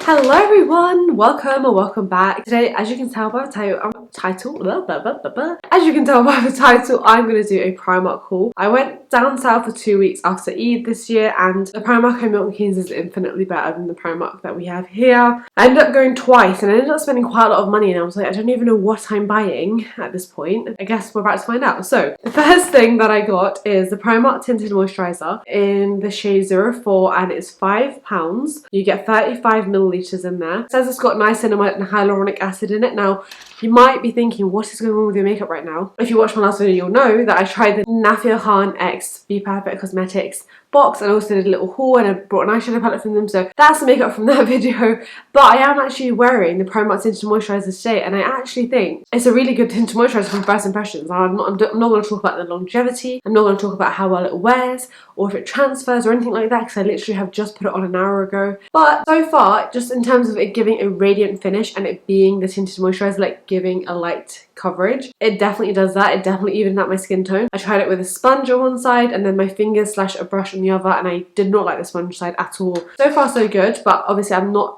Hello everyone, welcome or welcome back. Today, as you can tell by the title, I'm going to do a Primark haul. I went down south for 2 weeks after Eid this year, and the Primark in Milton Keynes is infinitely better than the Primark that we have here. I ended up going twice and I ended up spending quite a lot of money, and I was like, I don't even know what I'm buying at this point. I guess we're about to find out. So the first thing that I got is the Primark tinted moisturiser in the shade 04, and it's £5. You get 35 millilitres in there. It says it's got niacinamide and hyaluronic acid in it. Now, you might be thinking, what is going on with your makeup right now? If you watched my last video, you'll know that I tried the Nafia Khan X Be Perfect Cosmetics box and also did a little haul, and I brought an eyeshadow palette from them, so that's the makeup from that video. But I am actually wearing the Primark tinted moisturiser today, and I actually think it's a really good tinted moisturiser from first impressions. I'm not going to talk about the longevity, I'm not going to talk about how well it wears or if it transfers or anything like that, because I literally have just put it on an hour ago. But so far, just in terms of it giving a radiant finish and it being the tinted moisturiser, like giving a light coverage, it definitely does that. It definitely evened out my skin tone. I tried it with a sponge on one side and then my fingers / a brush on the other, and I did not like the sponge side at all. So far so good, but obviously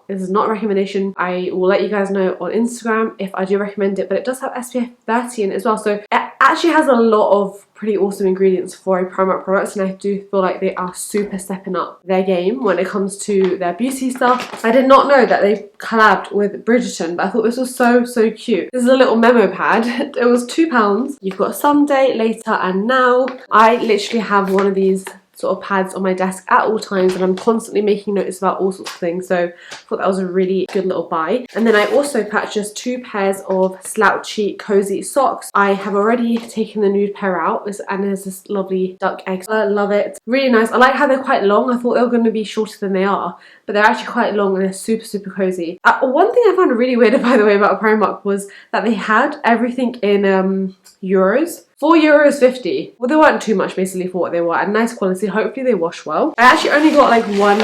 this is not a recommendation. I will let you guys know on Instagram if I do recommend it, but it does have SPF 30 in it as well, so it actually has a lot of pretty awesome ingredients for a Primark product, and I do feel like they are super stepping up their game when it comes to their beauty stuff. I did not know that they collabed with Bridgerton, but I thought this was so cute. This is a little memo pad. It was £2. You've got someday, later, and now. I literally have one of these sort of pads on my desk at all times, and I'm constantly making notes about all sorts of things, so I thought that was a really good little buy. And then I also purchased 2 pairs of slouchy cozy socks. I have already taken the nude pair out, and there's this lovely duck egg. I love it. Really nice. I like how they're quite long. I thought they were going to be shorter than they are, but they're actually quite long and they're super cozy. One thing I found really weird, by the way, about Primark was that they had everything in euros. €4.50. Well, they weren't too much basically for what they were, and nice quality. Hopefully they wash well. I actually only got like one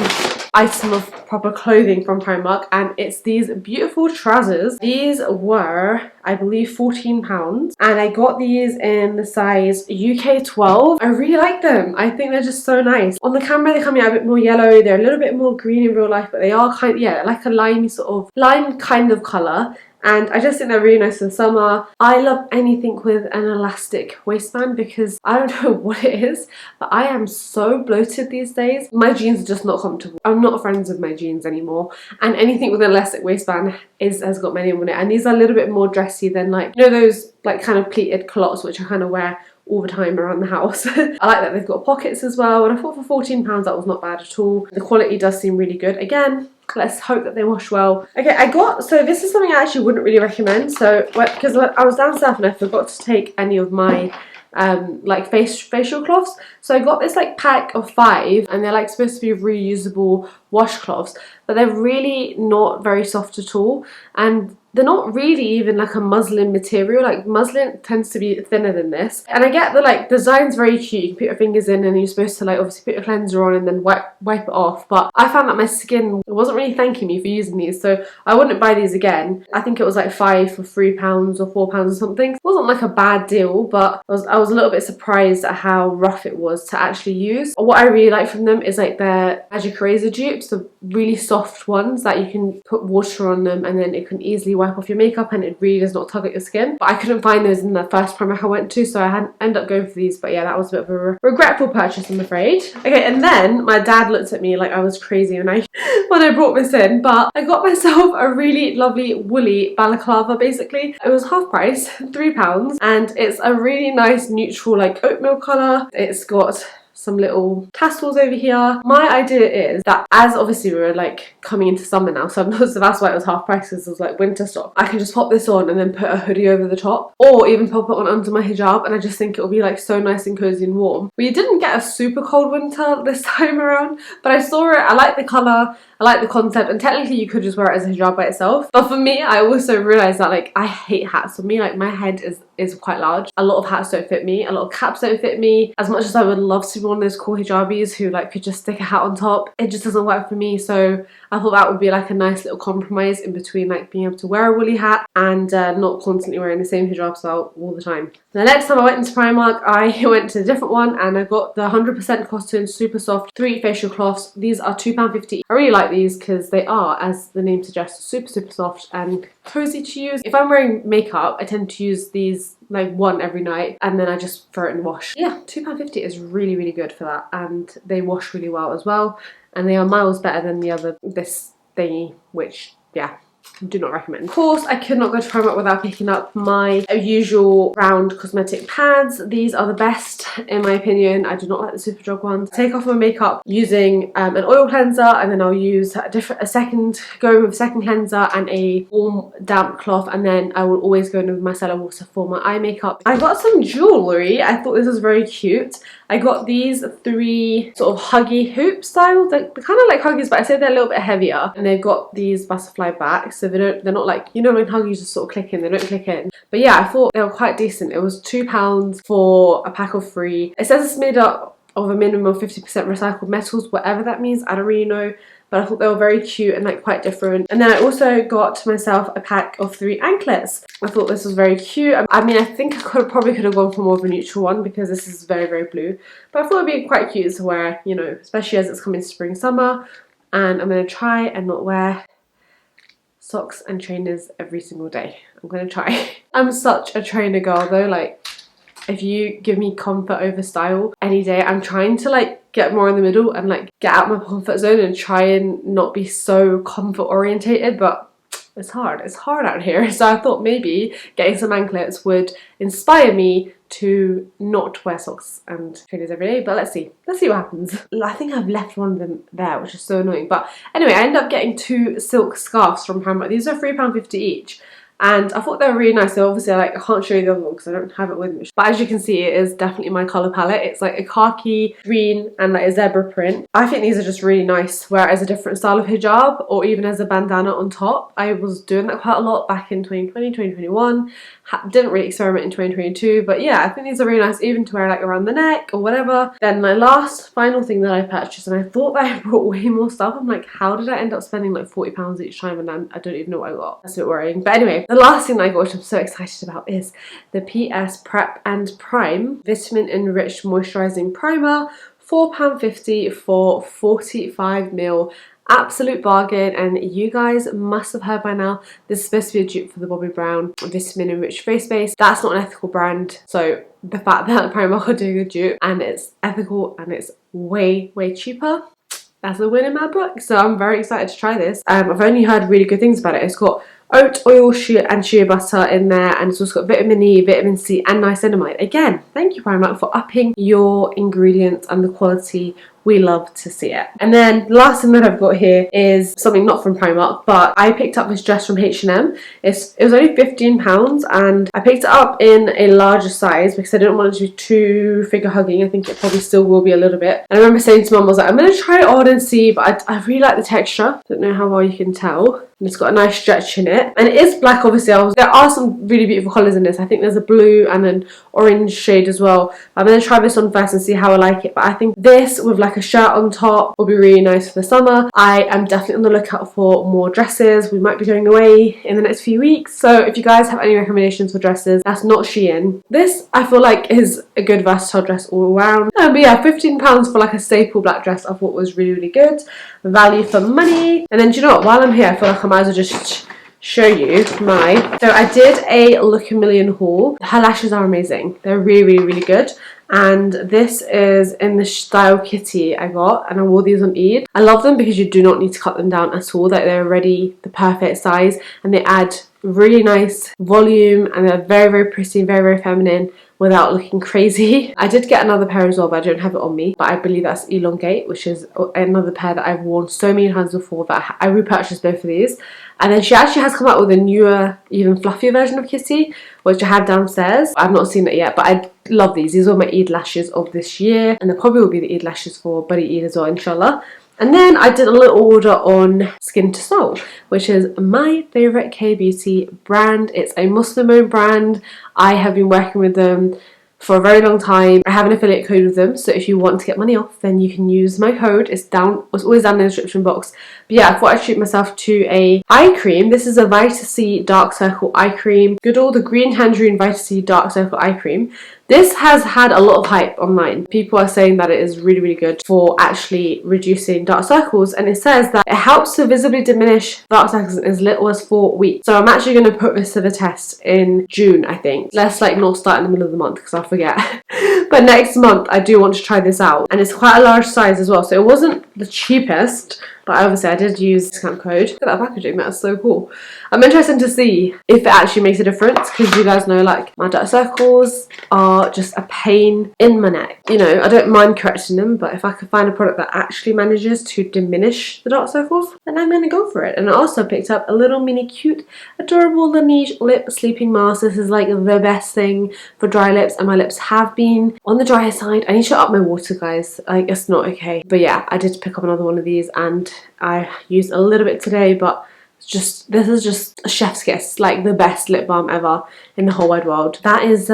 item of proper clothing from Primark, and it's these beautiful trousers. These were, I believe, £14, and I got these in the size UK 12. I really like them. I think they're just so nice. On the camera they come out a bit more yellow, they're a little bit more green in real life, but they are kind of, yeah, like a limey sort of lime kind of colour. And I just think they're really nice for the summer. I love anything with an elastic waistband because I don't know what it is, but I am so bloated these days. My jeans are just not comfortable. I'm not friends with my jeans anymore, and anything with an elastic waistband has got my name on it. And these are a little bit more dressy than, like, you know, those like kind of pleated culottes which I kind of wear all the time around the house. I like that they've got pockets as well, and I thought for £14 that was not bad at all. The quality does seem really good. Again, let's hope that they wash well. Okay, so this is something I actually wouldn't really recommend. So because I was down south and I forgot to take any of my like facial cloths, so I got this like pack of 5, and they're like supposed to be reusable washcloths, but they're really not very soft at all, and they're not really even like a muslin material. Like, muslin tends to be thinner than this. And I get the like design's very cute. You can put your fingers in and you're supposed to like obviously put your cleanser on and then wipe it off. But I found that my skin wasn't really thanking me for using these, so I wouldn't buy these again. I think it was like 5 for £3 or £4 or something. It wasn't like a bad deal, but I was a little bit surprised at how rough it was to actually use. What I really like from them is like their magic razor dupes, the really soft ones that you can put water on them and then it can easily wipe off your makeup and it really does not tug at your skin. But I couldn't find those in the first Primark I went to, so I ended up going for these. But yeah, that was a bit of a regretful purchase, I'm afraid. Okay, and then my dad looked at me like I was crazy when I brought this in, but I got myself a really lovely woolly balaclava. Basically, it was half price, £3, and it's a really nice neutral like oatmeal colour. It's got some little tassels over here. My idea is that, as obviously we're like coming into summer now, so that's why it was half price, because it was like winter stock, I can just pop this on and then put a hoodie over the top, or even pop it on under my hijab, and I just think it'll be like so nice and cozy and warm. We didn't get a super cold winter this time around, but I saw it, I like the colour, I like the concept, and technically you could just wear it as a hijab by itself. But for me, I also realised that like I hate hats. For me, like my head is is quite large. A lot of hats don't fit me, a lot of caps don't fit me. As much as I would love to be one of those cool hijabis who like could just stick a hat on top, it just doesn't work for me. So I thought that would be like a nice little compromise in between like being able to wear a woolly hat and not constantly wearing the same hijab style all the time. The next time I went into Primark, I went to a different one and I got the 100% cotton super soft 3 facial cloths. These are £2.50. I really like these because they are, as the name suggests, super soft and cozy to use. If I'm wearing makeup, I tend to use these like one every night and then I just throw it in the wash. Yeah, £2.50 is really good for that, and they wash really well as well, and they are miles better than this thingy, which yeah, do not recommend. Of course, I could not go to Primark without picking up my usual round cosmetic pads. These are the best in my opinion. I do not like the Superdrug ones. Take off my makeup using an oil cleanser, and then I'll use a second cleanser and a warm damp cloth, and then I will always go in with micellar water for my eye makeup. I got some jewellery. I thought this was very cute. I got these 3 sort of huggy hoop style. They're kind of like huggies, but I say they're a little bit heavier, and they've got these butterfly backs, so they're not like, you know when huggies just sort of click in, they don't click in. But yeah, I thought they were quite decent. It was £2 for a pack of 3. It says it's made up of a minimum of 50% recycled metals, whatever that means, I don't really know. But I thought they were very cute and like quite different. And then I also got myself a pack of 3 anklets. I thought this was very cute. I mean, I think I probably could have gone for more of a neutral one because this is very blue. But I thought it'd be quite cute to wear, you know, especially as it's coming to spring, summer. And I'm going to try and not wear socks and trainers every single day. I'm going to try. I'm such a trainer girl though. Like, if you give me comfort over style any day, I'm trying to like get more in the middle and like get out my comfort zone and try and not be so comfort orientated, but it's hard out here. So I thought maybe getting some anklets would inspire me to not wear socks and trainers every day, but let's see what happens. I think I've left one of them there, which is so annoying. But anyway, I ended up getting 2 silk scarves from Primark. These are £3.50 each. And I thought they were really nice. So obviously I can't show you the other one because I don't have it with me. But as you can see, it is definitely my colour palette. It's like a khaki, green and like a zebra print. I think these are just really nice. Wear it as a different style of hijab or even as a bandana on top. I was doing that quite a lot back in 2020, 2021. Didn't really experiment in 2022. But yeah, I think these are really nice even to wear like around the neck or whatever. Then my final thing that I purchased, and I thought that I brought way more stuff. I'm like, how did I end up spending like £40 each time and I don't even know what I got? That's a bit worrying. But anyway, the last thing that I got, which I'm so excited about, is the PS Prep and Prime Vitamin Enriched Moisturising Primer. £4.50 for 45ml. Absolute bargain, and you guys must have heard by now, this is supposed to be a dupe for the Bobbi Brown Vitamin Enriched Face Base. That's not an ethical brand, so the fact that Primark are doing a dupe and it's ethical and it's way cheaper, that's a win in my book. So I'm very excited to try this. I've only heard really good things about it. It's got oat oil and shea butter in there, and it's also got vitamin E, vitamin C and niacinamide. Again, thank you Primark for upping your ingredients and the quality. We love to see it. And then the last thing that I've got here is something not from Primark, but I picked up this dress from H&M. It was only £15 and I picked it up in a larger size because I didn't want it to be too figure hugging. I think it probably still will be a little bit. And I remember saying to Mum, I was like, I'm going to try it on and see, but I really like the texture. Don't know how well you can tell. And it's got a nice stretch in it. And it is black, obviously. There are some really beautiful colours in this. I think there's a blue and an orange shade as well. I'm going to try this on first and see how I like it. But I think this with like a shirt on top will be really nice for the summer. I am definitely on the lookout for more dresses. We might be going away in the next few weeks. So if you guys have any recommendations for dresses that's not Shein, this I feel like is a good versatile dress all around. But yeah, £15 for like a staple black dress I thought was really good. Value for money. And then do you know what? While I'm here, I feel like I might as well just show you my... So I did a Look a Million haul. Her lashes are amazing. They're really good. And this is in the style kitty I got, and I wore these on Eid. I love them because you do not need to cut them down at all. Like, they're already the perfect size and they add really nice volume, and they're very pretty, very feminine without looking crazy. I did get another pair as well, but I don't have it on me. But I believe that's Elongate, which is another pair that I've worn so many times before that I repurchased both of these. And then she actually has come out with a newer, even fluffier version of Kitty, which I have downstairs. I've not seen it yet, but I love these. These are my Eid lashes of this year, and they probably will be the Eid lashes for Buddy Eid as well, inshallah. And then I did a little order on Skin to Soul, which is my favourite K-beauty brand. It's a Muslim-owned brand. I have been working with them for a very long time. I have an affiliate code with them, so if you want to get money off, then you can use my code. It's always down in the description box. But yeah, I thought I'd treat myself to a eye cream. This is a Vita C Dark Circle eye cream. Good old the Green Tangerine Vita C Dark Circle eye cream. This has had a lot of hype online. People are saying that it is really, really good for actually reducing dark circles, and it says that it helps to visibly diminish dark circles in as little as 4 weeks. So I'm actually going to put this to the test in June, I think. Let's like not start in the middle of the month because I'll forget. But next month I do want to try this out, and it's quite a large size as well, so it wasn't the cheapest, but obviously I did use discount code. Look at that packaging, that's so cool. I'm interested to see if it actually makes a difference, because you guys know like my dark circles are just a pain in my neck. You know, I don't mind correcting them, but if I could find a product that actually manages to diminish the dark circles, then I'm gonna go for it. And I also picked up a little mini cute, adorable Laneige lip sleeping mask. This is like the best thing for dry lips, and my lips have been on the drier side. I need to up my water, guys. Like, it's not okay. But yeah, I did pick up another one of these, and I used a little bit today, but this is just a chef's kiss, like the best lip balm ever in the whole wide world. That is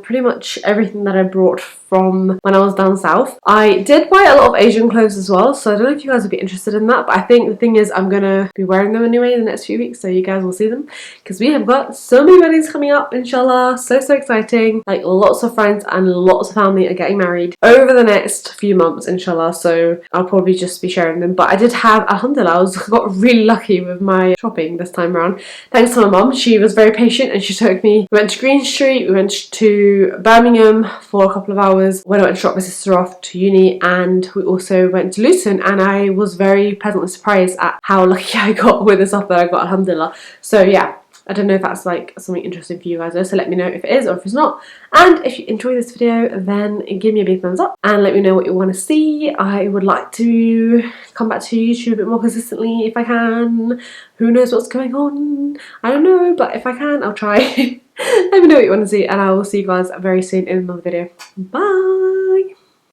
pretty much everything that I brought from when I was down south. I did buy a lot of Asian clothes as well, so I don't know if you guys would be interested in that, but I think the thing is I'm gonna be wearing them anyway in the next few weeks, so you guys will see them, because we have got so many weddings coming up, inshallah. So exciting. Like, lots of friends and lots of family are getting married over the next few months, inshallah, so I'll probably just be sharing them. But I did have, alhamdulillah, I got really lucky with my shopping this time around, thanks to my mum. She was very patient and she took me, we went to Green Street, we went to Birmingham for a couple of hours when I went to drop my sister off to uni, and we also went to Luton, and I was very pleasantly surprised at how lucky I got with the stuff that I got, alhamdulillah. So yeah, I don't know if that's like something interesting for you guys though, so let me know if it is or if it's not. And if you enjoy this video, then give me a big thumbs up and let me know what you want to see. I would like to come back to YouTube a bit more consistently if I can. Who knows what's going on? I don't know, but if I can, I'll try. Let me know what you want to see, and I will see you guys very soon in another video. Bye!